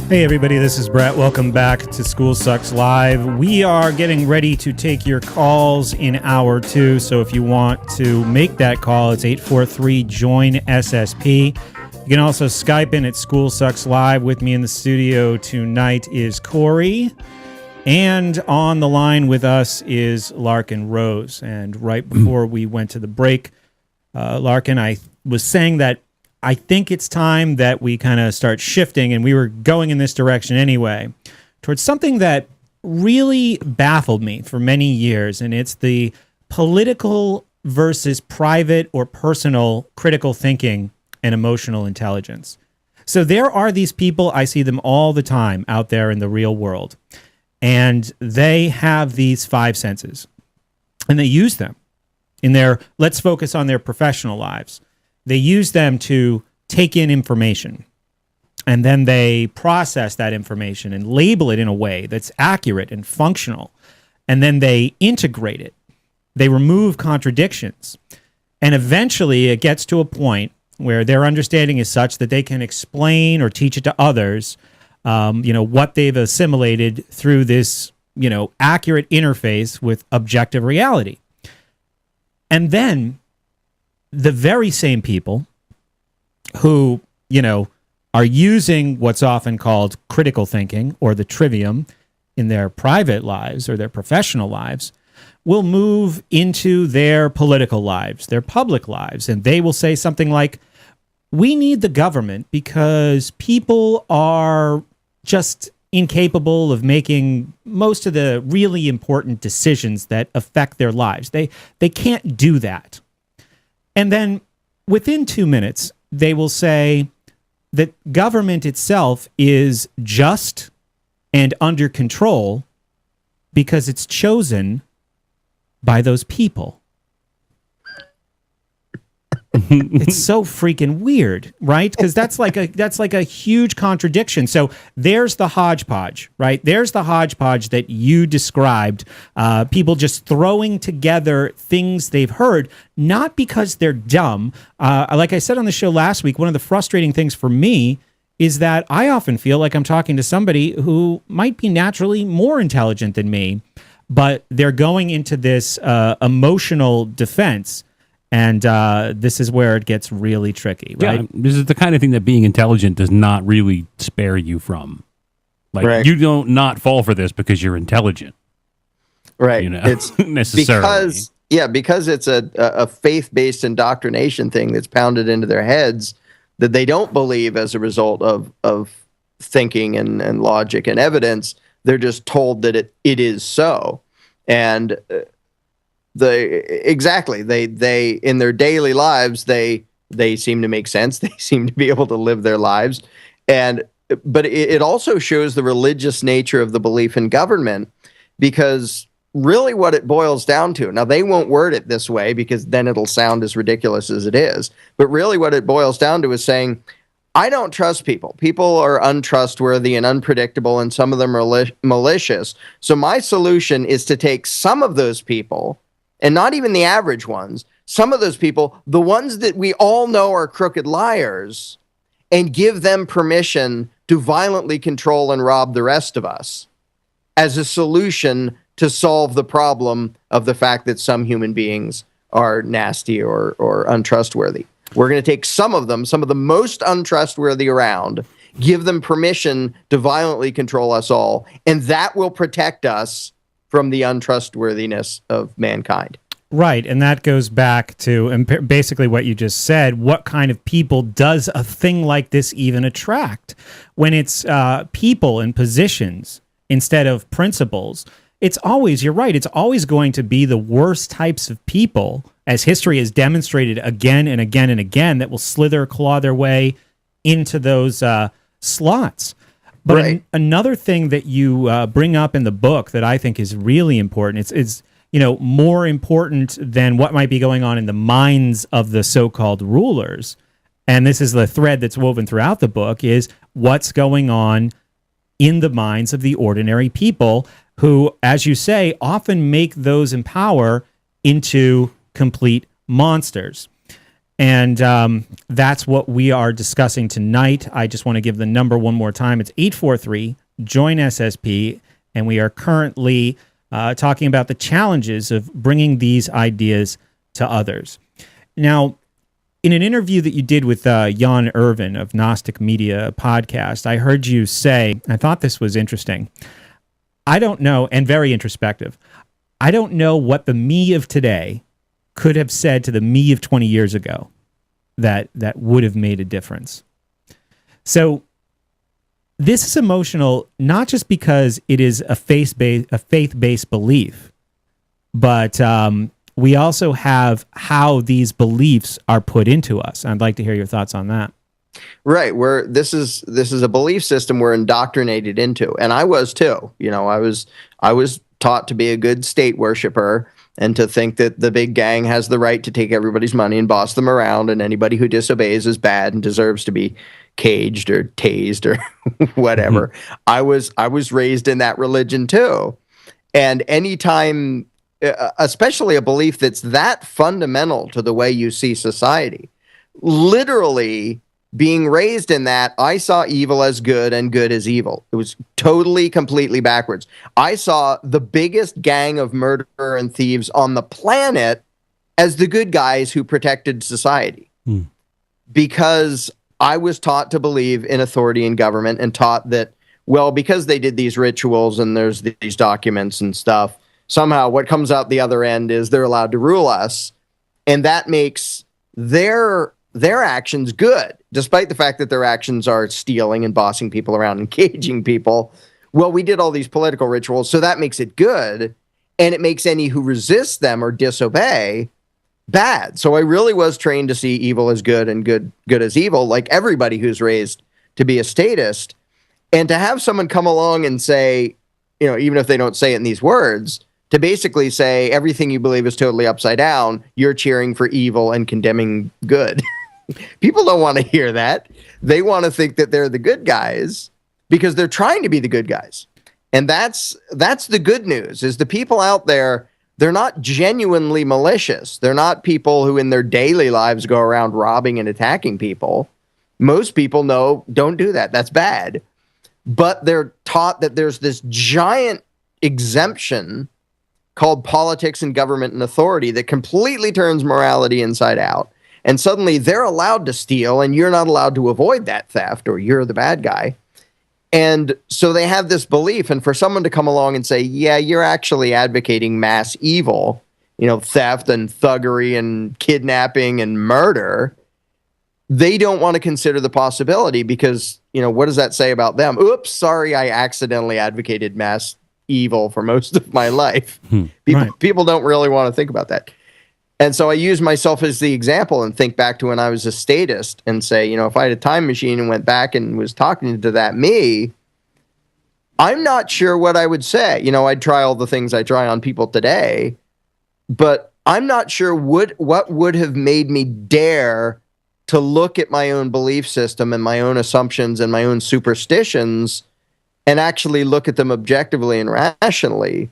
Hey everybody, this is Brett. Welcome back to School Sucks Live. We are getting ready to take your calls in hour 2, so if you want to make that call, it's 843-JOIN-SSP. You can also Skype in at School Sucks Live. With me in the studio tonight is Cory, and on the line with us is Larken Rose. And right before we went to the break, Larken, I was saying that I think it's time that we kind of start shifting, and we were going in this direction anyway, towards something that really baffled me for many years, and it's the political versus private or personal critical thinking and emotional intelligence. So there are these people, I see them all the time out there in the real world, and they have these 5 senses, and they use them in their, let's focus on their professional lives. They use them to take in information, and then they process that information and label it in a way that's accurate and functional, and then they integrate it. They remove contradictions, and eventually it gets to a point where their understanding is such that they can explain or teach it to others, what they've assimilated through this, accurate interface with objective reality. And then the very same people who, are using what's often called critical thinking or the trivium in their private lives or their professional lives will move into their political lives, their public lives, and they will say something like, we need the government because people are just incapable of making most of the really important decisions that affect their lives. They can't do that. And then within 2 minutes, they will say that government itself is just and under control because it's chosen by those people. It's so freaking weird, right? Because that's like a huge contradiction. So there's the hodgepodge, right? There's the hodgepodge that you described. People just throwing together things they've heard, not because they're dumb. Like I said on the show last week, one of the frustrating things for me is that I often feel like I'm talking to somebody who might be naturally more intelligent than me, but they're going into this emotional defense. And this is where it gets really tricky, right? Yeah, this is the kind of thing that being intelligent does not really spare you from. Like, right. You don't not fall for this because you're intelligent. Right. It's necessarily. Because it's a faith-based indoctrination thing that's pounded into their heads that they don't believe as a result of thinking and logic and evidence. They're just told that it is so. And they in their daily lives they seem to make sense. They seem to be able to live their lives, but it also shows the religious nature of the belief in government, because really what it boils down to, now they won't word it this way because then it'll sound as ridiculous as it is, but really what it boils down to is saying, I don't trust people. People are untrustworthy and unpredictable, and some of them are malicious. So my solution is to take some of those people, and not even the average ones, some of those people, the ones that we all know are crooked liars, and give them permission to violently control and rob the rest of us as a solution to solve the problem of the fact that some human beings are nasty or untrustworthy. We're going to take some of them, some of the most untrustworthy around, give them permission to violently control us all, and that will protect us from the untrustworthiness of mankind. Right, and that goes back to basically what you just said. What kind of people does a thing like this even attract? When it's people and positions instead of principles, it's always, you're right, it's always going to be the worst types of people, as history has demonstrated again and again and again, that will claw their way into those slots. But right. Another thing that you bring up in the book that I think is really important, it's more important than what might be going on in the minds of the so-called rulers, and this is the thread that's woven throughout the book, is what's going on in the minds of the ordinary people who, as you say, often make those in power into complete monsters. And that's what we are discussing tonight. I just want to give the number one more time. It's 843-JOIN-SSP, and we are currently talking about the challenges of bringing these ideas to others. Now, in an interview that you did with Jan Irvin of Gnostic Media podcast, I heard you say, I thought this was interesting, I don't know, and very introspective, I don't know what the me of today could have said to the me of 20 years ago that would have made a difference. So this is emotional, not just because it is a faith-based belief, but we also have how these beliefs are put into us. I'd like to hear your thoughts on that. Right. This is a belief system we're indoctrinated into, and I was too. I was taught to be a good state worshiper and to think that the big gang has the right to take everybody's money and boss them around, and anybody who disobeys is bad and deserves to be caged or tased or whatever. Mm-hmm. I was raised in that religion too. And anytime, especially a belief that's that fundamental to the way you see society, literally being raised in that, I saw evil as good and good as evil. It was totally, completely backwards. I saw the biggest gang of murderer and thieves on the planet as the good guys who protected society. Because I was taught to believe in authority and government, and taught that, well, because they did these rituals and there's these documents and stuff, somehow what comes out the other end is they're allowed to rule us. And that makes their actions good, despite the fact that their actions are stealing and bossing people around and caging people. Well, we did all these political rituals, so that makes it good, and it makes any who resist them or disobey bad. So I really was trained to see evil as good and good as evil, like everybody who's raised to be a statist. And to have someone come along and say, even if they don't say it in these words, to basically say everything you believe is totally upside down, you're cheering for evil and condemning good. People don't want to hear that. They want to think that they're the good guys because they're trying to be the good guys. And that's the good news, is the people out there, they're not genuinely malicious. They're not people who in their daily lives go around robbing and attacking people. Most people know, don't do that. That's bad. But they're taught that there's this giant exemption called politics and government and authority that completely turns morality inside out. And suddenly they're allowed to steal and you're not allowed to avoid that theft, or you're the bad guy. And so they have this belief, and for someone to come along and say, yeah, you're actually advocating mass evil, theft and thuggery and kidnapping and murder, they don't want to consider the possibility because, what does that say about them? Oops, sorry, I accidentally advocated mass evil for most of my life. People don't really want to think about that. And so I use myself as the example and think back to when I was a statist and say, if I had a time machine and went back and was talking to that me, I'm not sure what I would say. I'd try all the things I try on people today, but I'm not sure what would have made me dare to look at my own belief system and my own assumptions and my own superstitions and actually look at them objectively and rationally.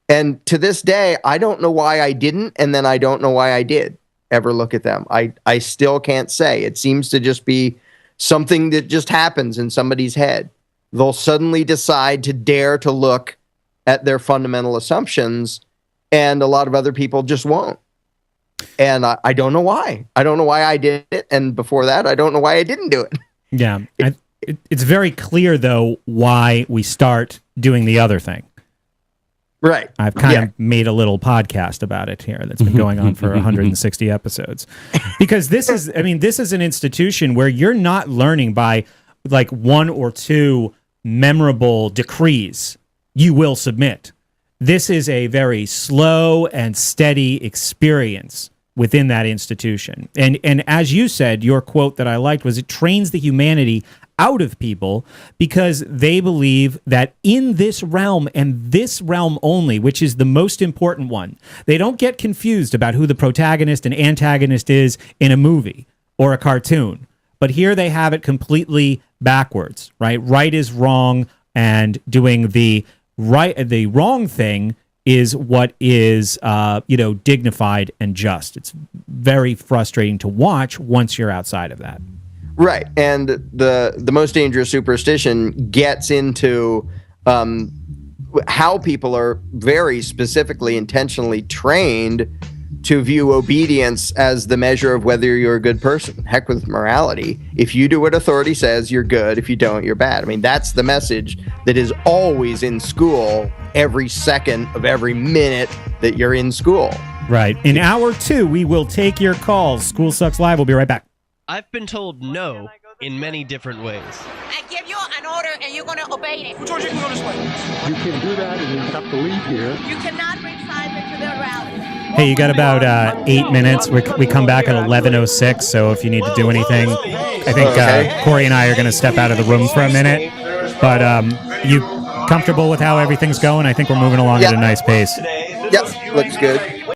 And to this day, I don't know why I didn't, and then I don't know why I did ever look at them. I still can't say. It seems to just be something that just happens in somebody's head. They'll suddenly decide to dare to look at their fundamental assumptions, and a lot of other people just won't. And I don't know why. I don't know why I did it, and before that, I don't know why I didn't do it. Yeah. It's very clear, though, why we start doing the other thing. Right. I've kind of made a little podcast about it here that's been going on for 160 episodes. Because this is an institution where you're not learning by like one or two memorable decrees you will submit. This is a very slow and steady experience within that institution. And as you said, your quote that I liked was, it trains the humanity out of people because they believe that in this realm and this realm only, which is the most important one, they don't get confused about who the protagonist and antagonist is in a movie or a cartoon. But here they have it completely backwards, right? Right is wrong, and doing the wrong thing is what is, dignified and just. It's very frustrating to watch once you're outside of that. Right. And the most dangerous superstition gets into how people are very specifically, intentionally trained to view obedience as the measure of whether you're a good person. Heck with morality. If you do what authority says, you're good. If you don't, you're bad. I mean, that's the message that is always in school every second of every minute that you're in school. Right. In hour 2, we will take your calls. School Sucks Live. We'll be right back. I've been told no in many different ways. I give you an order and you're going to obey it. Who told you to go this way? You can't do that and you have to leave here. You cannot bring silence to their rally. Hey, you got about 8 minutes. We come back at 11:06, so if you need to do anything, I think Cory and I are going to step out of the room for a minute. But you comfortable with how everything's going? I think we're moving along at a nice pace. Yep, looks good.